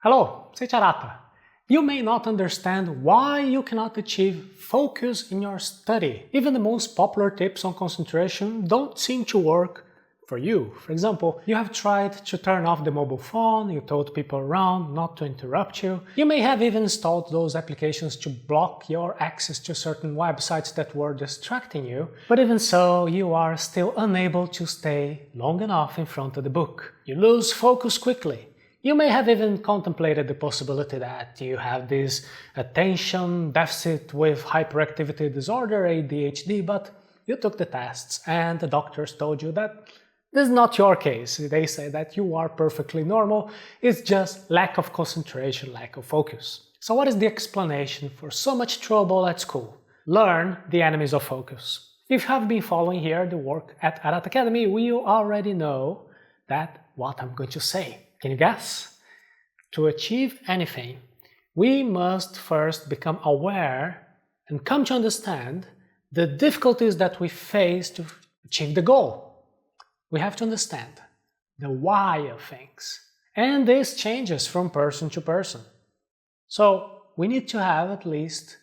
Hello, Seiiti Arata. You may not understand why you cannot achieve focus in your study. Even the most popular tips on concentration don't seem to work for you. For example, you have tried to turn off the mobile phone, you told people around not to interrupt you. You may have even installed those applications to block your access to certain websites that were distracting you. But even so, you are still unable to stay long enough in front of the book. You lose focus quickly. You may have even contemplated the possibility that you have this attention deficit with hyperactivity disorder, ADHD, but you took the tests and the doctors told you that this is not your case. They say that you are perfectly normal, it's just lack of concentration, lack of focus. So what is the explanation for so much trouble at school? Learn the enemies of focus. If you have been following here the work at Arata Academy, you already know that what I'm going to say. Can you guess? To achieve anything, we must first become aware and come to understand the difficulties that we face to achieve the goal. We have to understand the why of things. And this changes from person to person. So we need to have at least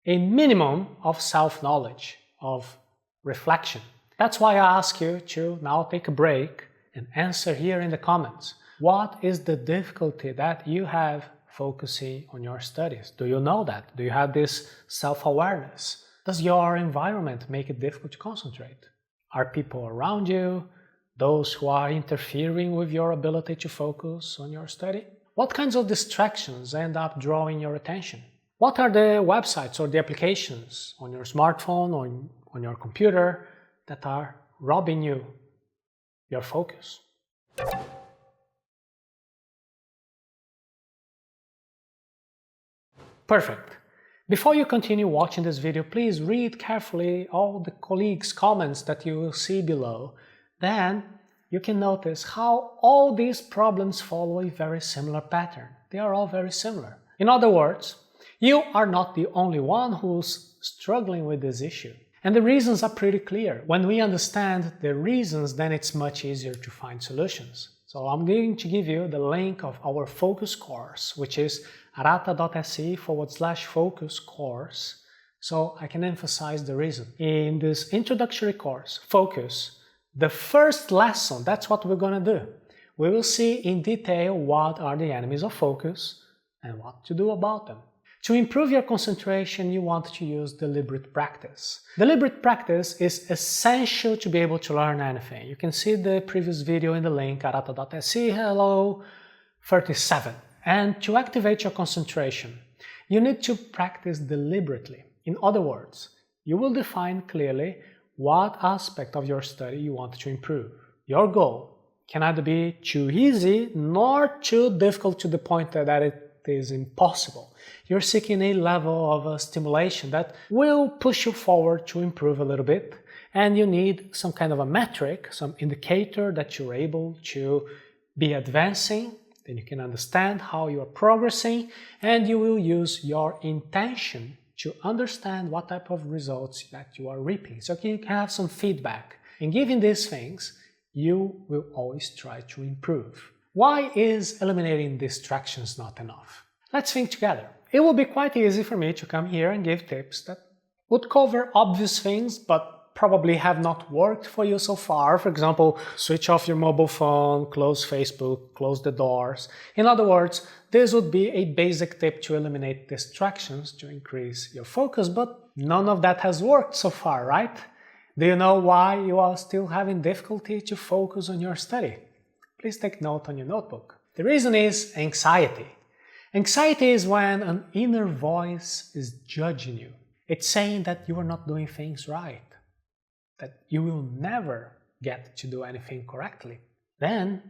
a minimum of self-knowledge, of reflection. That's why I ask you to now take a break and answer here in the comments. What is the difficulty that you have focusing on your studies? Do you know that? Do you have this self-awareness? Does your environment make it difficult to concentrate? Are people around you those who are interfering with your ability to focus on your study? What kinds of distractions end up drawing your attention? What are the websites or the applications on your smartphone or on your computer that are robbing you your focus? Perfect. Before you continue watching this video, please read carefully all the colleagues' comments that you will see below. Then you can notice how all these problems follow a very similar pattern. They are all very similar. In other words, you are not the only one who's struggling with this issue. And the reasons are pretty clear. When we understand the reasons, then it's much easier to find solutions. So I'm going to give you the link of our focus course, which is arata.se/focus course, so I can emphasize the reason. In this introductory course, Focus, the first lesson, that's what we're going to do. We will see in detail what are the enemies of focus and what to do about them. To improve your concentration, you want to use deliberate practice. Deliberate practice is essential to be able to learn anything. You can see the previous video in the link, arata.se/37. And to activate your concentration, you need to practice deliberately. In other words, you will define clearly what aspect of your study you want to improve. Your goal can neither be too easy nor too difficult to the point that it is impossible. You're seeking a level of stimulation that will push you forward to improve a little bit, and you need some kind of a metric, some indicator that you're able to be advancing. Then you can understand how you are progressing, and you will use your intention to understand what type of results that you are reaping. So you can have some feedback. And given these things, you will always try to improve. Why is eliminating distractions not enough? Let's think together. It will be quite easy for me to come here and give tips that would cover obvious things, but probably have not worked for you so far. For example, switch off your mobile phone, close Facebook, close the doors. In other words, this would be a basic tip to eliminate distractions to increase your focus, but none of that has worked so far, right? Do you know why you are still having difficulty to focus on your study? Please take note on your notebook. The reason is anxiety. Anxiety is when an inner voice is judging you. It's saying that you are not doing things right, that you will never get to do anything correctly. Then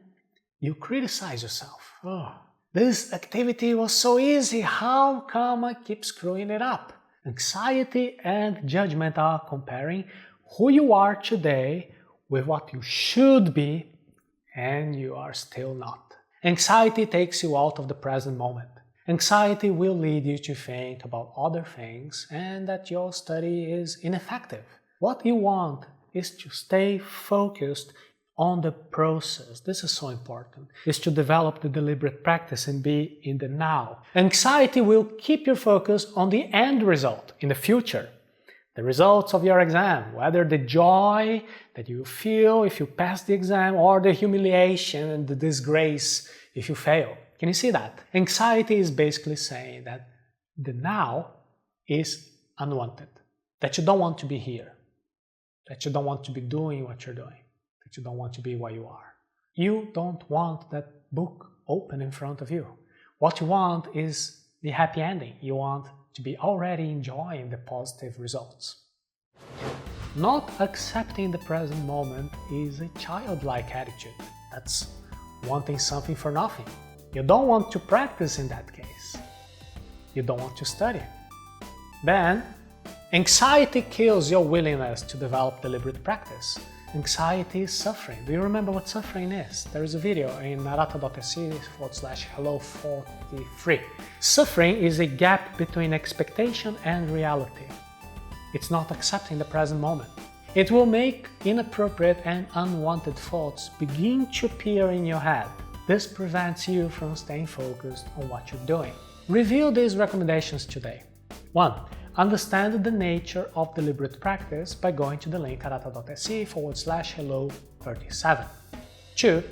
you criticize yourself. Oh, this activity was so easy, how come I keep screwing it up? Anxiety and judgment are comparing who you are today with what you should be, and you are still not. Anxiety takes you out of the present moment. Anxiety will lead you to think about other things and that your study is ineffective. What you want is to stay focused on the process. This is so important, is to develop the deliberate practice and be in the now. Anxiety will keep your focus on the end result, in the future. The results of your exam, whether the joy that you feel if you pass the exam or the humiliation and the disgrace if you fail. Can you see that? Anxiety is basically saying that the now is unwanted, that you don't want to be here, that you don't want to be doing what you're doing, that you don't want to be where you are. You don't want that book open in front of you. What you want is the happy ending. You want to be already enjoying the positive results. Not accepting the present moment is a childlike attitude. That's wanting something for nothing. You don't want to practice in that case. You don't want to study. Then, anxiety kills your willingness to develop deliberate practice. Anxiety is suffering. Do you remember what suffering is? There is a video in arata.se/hello43. Suffering is a gap between expectation and reality. It's not accepting the present moment. It will make inappropriate and unwanted thoughts begin to appear in your head. This prevents you from staying focused on what you're doing. Review these recommendations today. 1. Understand the nature of deliberate practice by going to the link arata.se/hello37. 2.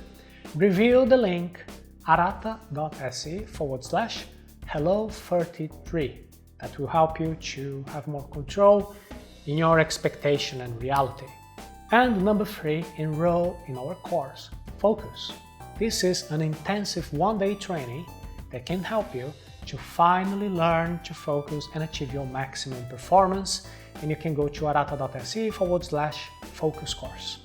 Review the link arata.se/hello33. That will help you to have more control in your expectation and reality. And number 3, enroll in our course, Focus. This is an intensive one-day training that can help you to finally learn to focus and achieve your maximum performance, and you can go to arata.se/focus course.